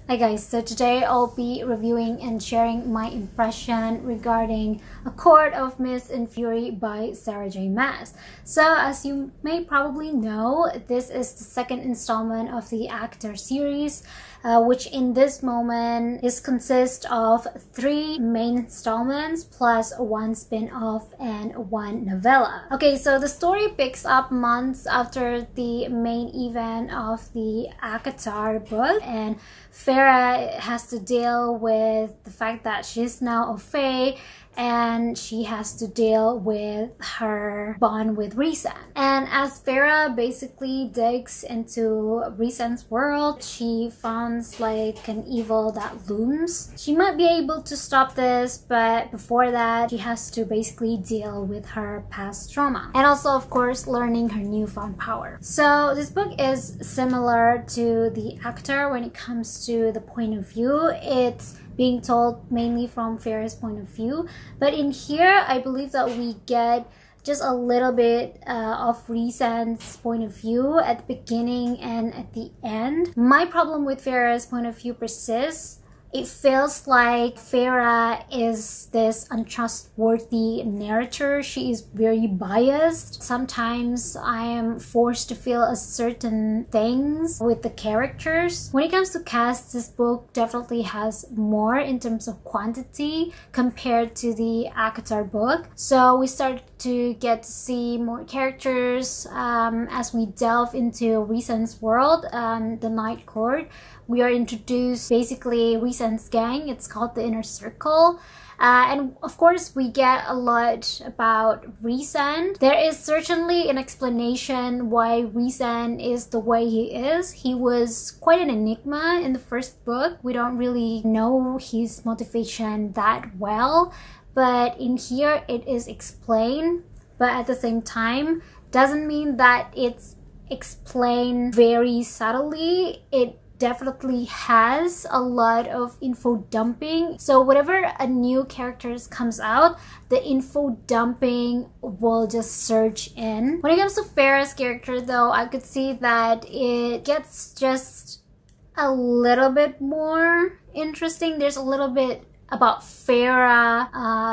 Hi guys, so today I'll be reviewing and sharing my impression regarding A Court of Mist and Fury by Sarah J. Maas. So as you may probably know, this is the second installment of the Actor series, which in this moment consists of 3 main installments plus 1 spin-off and 1 novella. Okay, so the story picks up months after the main event of the Akatar book, and Farah has to deal with the fact that she's now a Fae, and she has to deal with her bond with Rhysand. And as Farah basically digs into Rhysand's world, she finds like an evil that looms. She might be able to stop this, but before that, she has to basically deal with her past trauma. And also, of course, learning her newfound power. So this book is similar to the Actor when it comes to the point of view. It's being told mainly from Farah's point of view, but in here I believe that we get just a little bit of Rhysand's point of view at the beginning and at the end. My problem with Farah's point of view persists. It feels like Farah is this untrustworthy narrator. She is very biased. Sometimes I am forced to feel a certain things with the characters. When it comes to cast, this book definitely has more in terms of quantity compared to the Akatar book. So we start to get to see more characters as we delve into Rhysand's world, the Night Court. We are introduced basically Rhysand's gang. It's called the Inner Circle. And of course, we get a lot about Rhysand. There is certainly an explanation why Rhysand is the way he is. He was quite an enigma in the first book. We don't really know his motivation that well, but in here it is explained. But at the same time, doesn't mean that it's explained very subtly. It definitely has a lot of info dumping. So whatever a new characters comes out, the info dumping will just surge in. When it comes to Farah's character though, I could see that it gets just a little bit more interesting. There's a little bit about Farah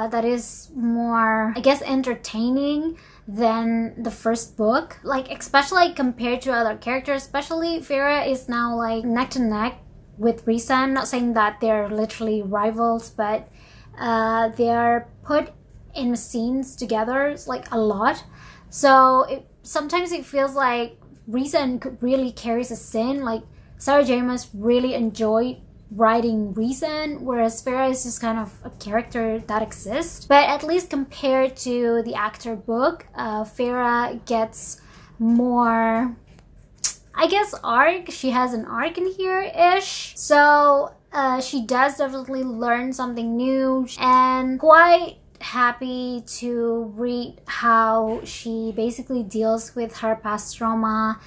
that is more, I guess, entertaining than the first book, like especially compared to other characters. Especially Farah is now like neck to neck with Rhysand. Not saying that they're literally rivals, but they are put in scenes together like a lot. So sometimes it feels like Rhysand could really carries a scene. Like Sarah J. Maas really enjoyed writing Rhysand, whereas Farah is just kind of a character that exists. But at least compared to the Actor book, Farah gets more, I guess, arc. She has an arc in here-ish. So she does definitely learn something new, and quite happy to read how she basically deals with her past trauma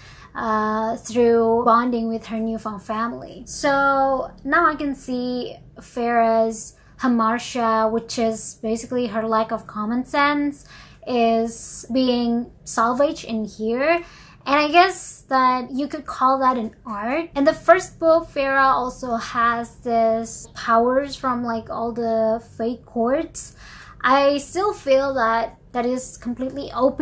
through bonding with her newfound family. So now I can see Farah's hamartia, which is basically her lack of common sense, is being salvaged in here. And I guess that you could call that an art. In the first book, Farah also has this powers from like all the fake courts. I still feel that that is completely OP,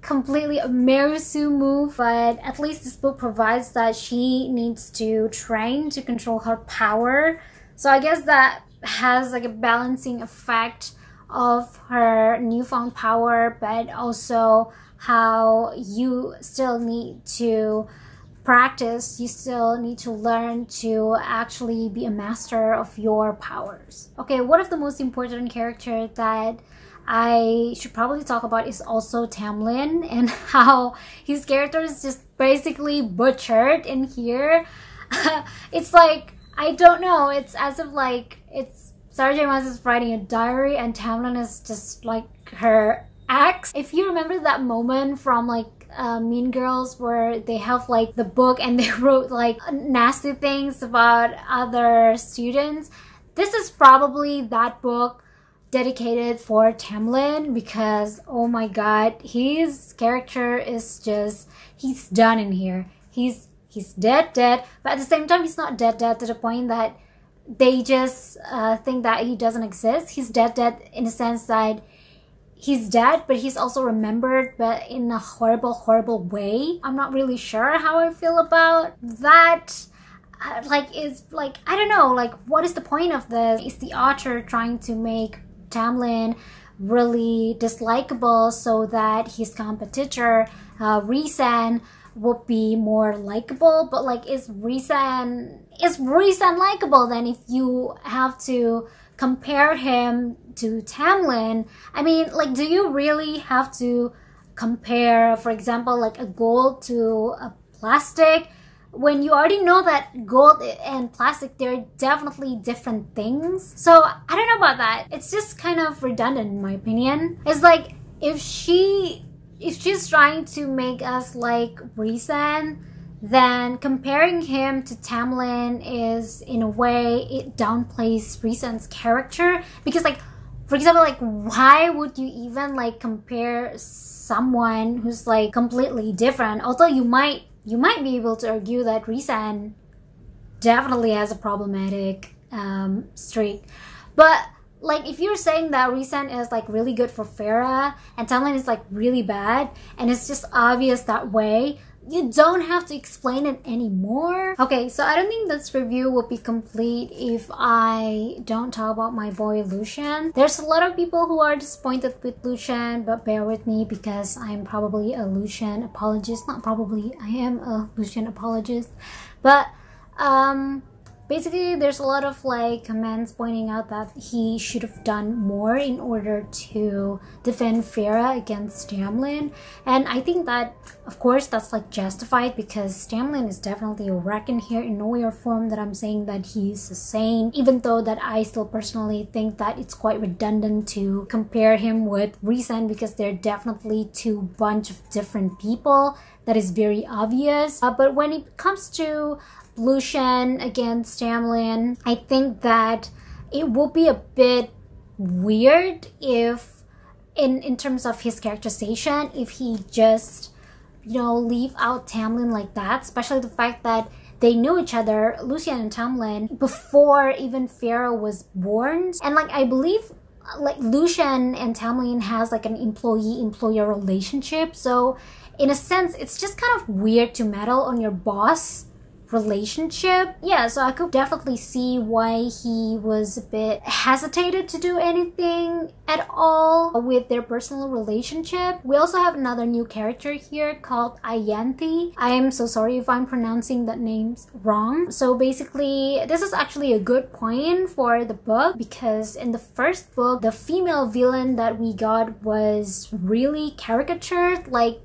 completely a Marisu move, but at least this book provides that she needs to train to control her power. So I guess that has like a balancing effect of her newfound power, but also how you still need to practice, you still need to learn to actually be a master of your powers. Okay, one of the most important characters that I should probably talk about is also Tamlin, and how his character is just basically butchered in here. It's like, I don't know, it's as if like it's Sarah J. Maas is writing a diary and Tamlin is just like her ex. If you remember that moment from like Mean Girls where they have like the book and they wrote like nasty things about other students, this is probably that book dedicated for Tamlin, because oh my god, his character is just, he's done in here. He's he's dead, but at the same time, he's not dead to the point that they just think that he doesn't exist. He's dead in the sense that he's dead, but he's also remembered, but in a horrible way. I'm not really sure how I feel about that. I don't know, like, what is the point of this? Is the author trying to make Tamlin really dislikable so that his competitor, Rhysand, would be more likable? But like, is Rhysand likable then if you have to compare him to Tamlin? I mean, like, do you really have to compare, for example, like a gold to a plastic, when you already know that gold and plastic, they're definitely different things? So I don't know about that. It's just kind of redundant in my opinion. It's like, if she's trying to make us like Rhysand, then comparing him to Tamlin is, in a way, it downplays Rhysand's character. Because like, for example, like, why would you even like compare someone who's like completely different? Although you might be able to argue that Rhysand definitely has a problematic streak. But like, if you're saying that Rhysand is like really good for Farah and Tamlin is like really bad, and it's just obvious that way, you don't have to explain it anymore. Okay, so I don't think this review will be complete if I don't talk about my boy Lucien. There's a lot of people who are disappointed with Lucien, but bear with me because I'm probably a Lucien apologist. Not probably, I am a Lucien apologist. But basically, there's a lot of like comments pointing out that he should have done more in order to defend Farah against Tamlin. And I think that, of course, that's like justified because Tamlin is definitely a wreck in here. In no way or form that I'm saying that he's a saint, even though that I still personally think that it's quite redundant to compare him with Rhysand because they're definitely two bunch of different people. That is very obvious. But when it comes to Lucien against Tamlin, I think that it will be a bit weird if, in terms of his characterization, if he just, you know, leave out Tamlin like that, especially the fact that they knew each other, Lucien and Tamlin, before even Farah was born. And like, I believe like Lucien and Tamlin has like an employee-employer relationship. So in a sense, it's just kind of weird to meddle on your boss relationship. Yeah, so I could definitely see why he was a bit hesitated to do anything at all with their personal relationship. We also have another new character here called Ayanthi. I am so sorry if I'm pronouncing that name wrong. So basically, this is actually a good point for the book because in the first book, the female villain that we got was really caricatured, like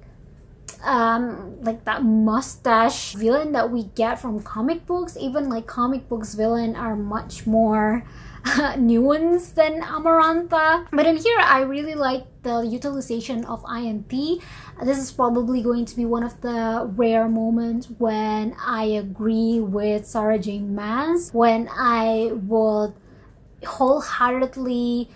that mustache villain that we get from comic books. Even like comic books villain are much more nuanced than Amarantha. But in here, I really like the utilization of Ayanthi. This is probably going to be one of the rare moments when I agree with Sarah J. Maas, when I would wholeheartedly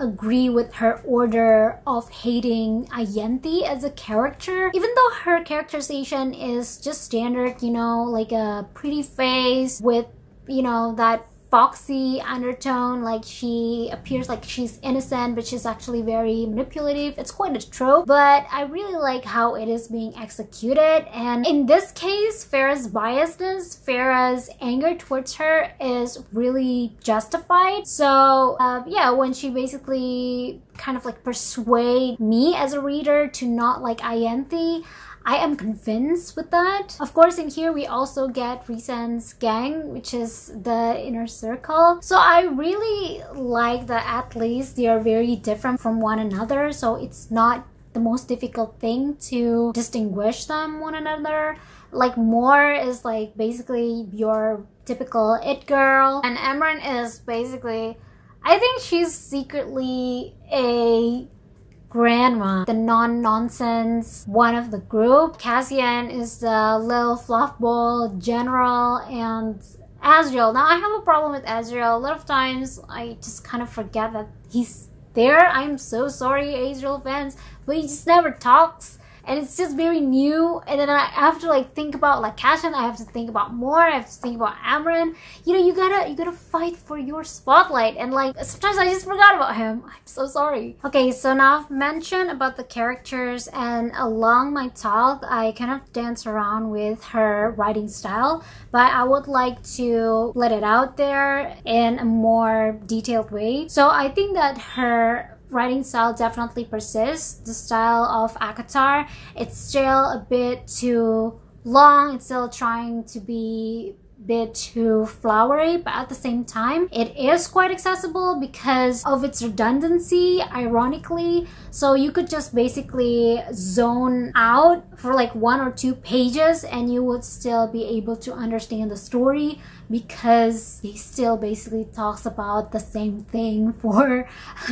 agree with her order of hating Ayanthi as a character. Even though her characterization is just standard, you know, like a pretty face with, you know, that foxy undertone, like she appears like she's innocent but she's actually very manipulative. It's quite a trope, but I really like how it is being executed. And in this case, Farah's biasness, Farah's anger towards her is really justified. So yeah, when she basically kind of like persuade me as a reader to not like Ayanthi, I am convinced with that. Of course, in here we also get Rhysand's gang, which is the inner circle. So I really like that at least they are very different from one another. So it's not the most difficult thing to distinguish them one another. Like Moore is like basically your typical it girl, and Emran is basically, I think she's secretly a grandma, the non-nonsense one of the group. Cassian is the little fluffball general, and Azriel. Now I have a problem with Azriel. A lot of times I just kind of forget that he's there. I'm so sorry, Azriel fans, but he just never talks. and it's just very new. And then I have to like think about like Cashin, I have to think about more, I have to think about Amran. You know, you gotta fight for your spotlight, and like sometimes I just forgot about him. I'm so sorry. Okay, so now I've mentioned about the characters, and along my talk I kind of dance around with her writing style, but I would like to let it out there in a more detailed way. So I think that her writing style definitely persists. The style of Akatar, it's still a bit too long, it's still trying to be a bit too flowery, but at the same time it is quite accessible because of its redundancy, ironically. So you could just basically zone out for like 1 or 2 pages and you would still be able to understand the story, because he still basically talks about the same thing for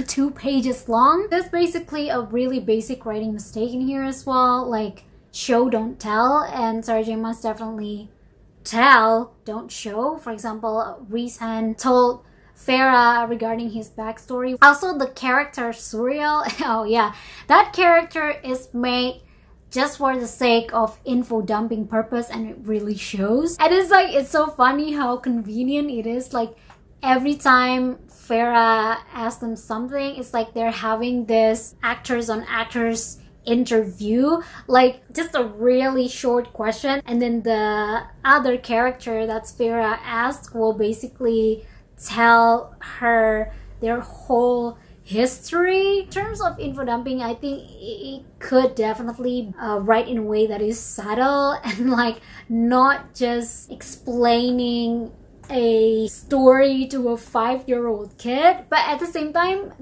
2 pages long. There's basically a really basic writing mistake in here as well, like show don't tell, and Sarah J. Maas definitely tell, don't show. For example, Rhys-Han told Farah regarding his backstory. Also, the character Suriel, oh yeah, that character is made just for the sake of info dumping purpose, and it really shows. And it's like, it's so funny how convenient it is. Like every time Farah asks them something, it's like they're having this actors on actors interview, like just a really short question, and then the other character that's Farah asked will basically tell her their whole history. In terms of info dumping, I think it could definitely write in a way that is subtle and like not just explaining a story to a 5-year-old kid. But at the same time,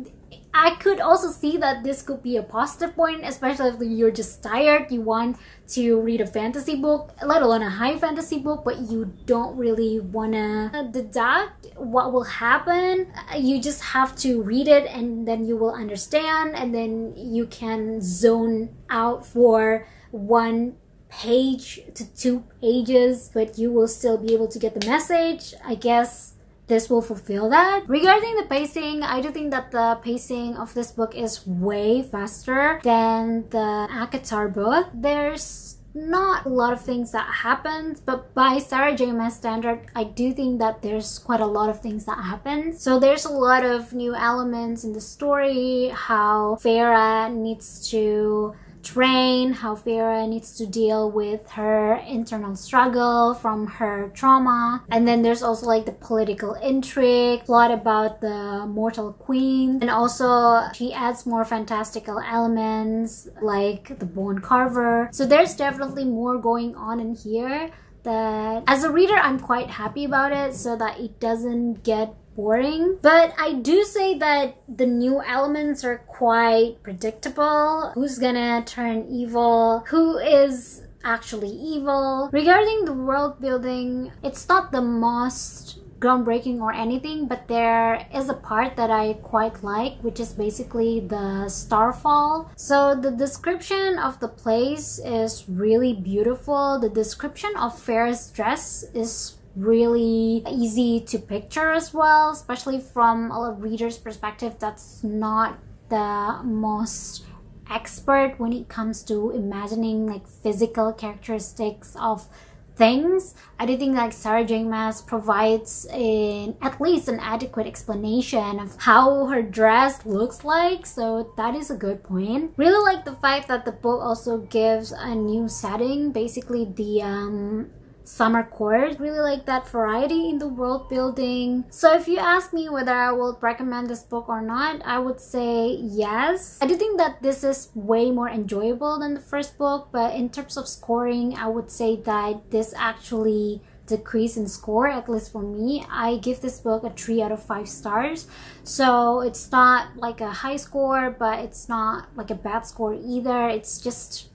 I could also see that this could be a positive point, especially if you're just tired, you want to read a fantasy book, let alone a high fantasy book, but you don't really want to deduct what will happen. You just have to read it and then you will understand, and then you can zone out for 1 page to 2 pages, but you will still be able to get the message. I guess this will fulfill that. Regarding the pacing, I do think that the pacing of this book is way faster than the Akatar book. There's not a lot of things that happen, but by Sarah J. Maas standard, I do think that there's quite a lot of things that happen. So there's a lot of new elements in the story, how Farah needs to train, how Farah needs to deal with her internal struggle from her trauma. And then there's also like the political intrigue, plot about the mortal queen, and also she adds more fantastical elements like the bone carver. So there's definitely more going on in here that as a reader I'm quite happy about it, so that it doesn't get boring. But I do say that the new elements are quite predictable. Who's gonna turn evil? Who is actually evil? Regarding the world building, it's not the most groundbreaking or anything, but there is a part that I quite like, which is basically the starfall. So the description of the place is really beautiful. The description of Farah's dress is really easy to picture as well, especially from a reader's perspective that's not the most expert when it comes to imagining like physical characteristics of things. I do think like Sarah J. Maas provides at least an adequate explanation of how her dress looks like, so that is a good point. Really like the fact that the book also gives a new setting, basically the summer court. Really like that variety in the world building. So if you ask me whether I would recommend this book or not, I would say yes. I do think that this is way more enjoyable than the first book, but in terms of scoring, I would say that this actually decreased in score, at least for me. I give this book a 3 out of 5 stars. So it's not like a high score, but it's not like a bad score either. It's just,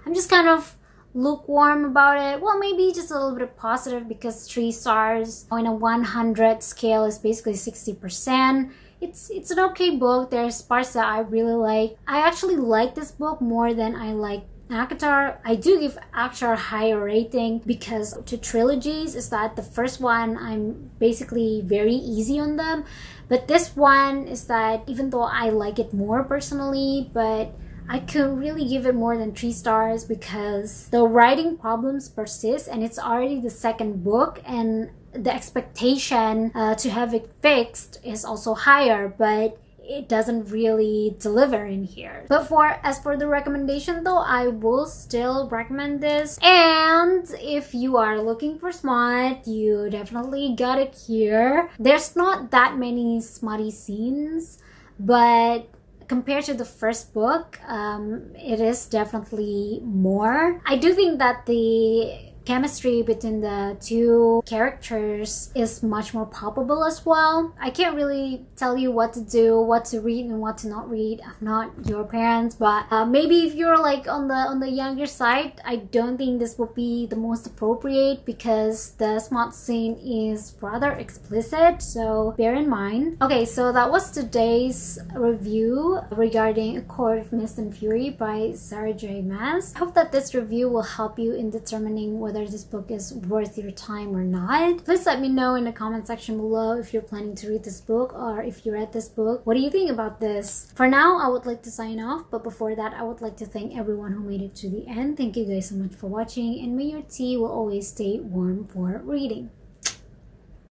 I'm just kind of lukewarm about it. Well, maybe just a little bit positive, because 3 stars on a 100 scale is basically 60%. It's an okay book. There's parts that I really like. I actually like this book more than I like Akatar. I do give Akatar a higher rating because to trilogies is that the first one I'm basically very easy on them, but this one is that even though I like it more personally, but I could really give it more than 3 stars because the writing problems persist, and it's already the second book, and the expectation to have it fixed is also higher, but it doesn't really deliver in here. But as for the recommendation though, I will still recommend this. And if you are looking for smut, you definitely got it here. There's not that many smutty scenes, but compared to the first book, it is definitely more. I do think that the chemistry between the two characters is much more palpable as well. I can't really tell you what to do, what to read and what to not read. I'm not your parents, but maybe if you're like on the younger side, I don't think this will be the most appropriate because the smut scene is rather explicit, so bear in mind. Okay, so that was today's review regarding A Court of Mist and Fury by Sarah J. Maas. I hope that this review will help you in determining whether this book is worth your time or not. Please let me know in the comment section below if you're planning to read this book, or if you read this book, what do you think about this? For now, I would like to sign off, but before that, I would like to thank everyone who made it to the end. Thank you guys so much for watching, and may your tea will always stay warm for reading.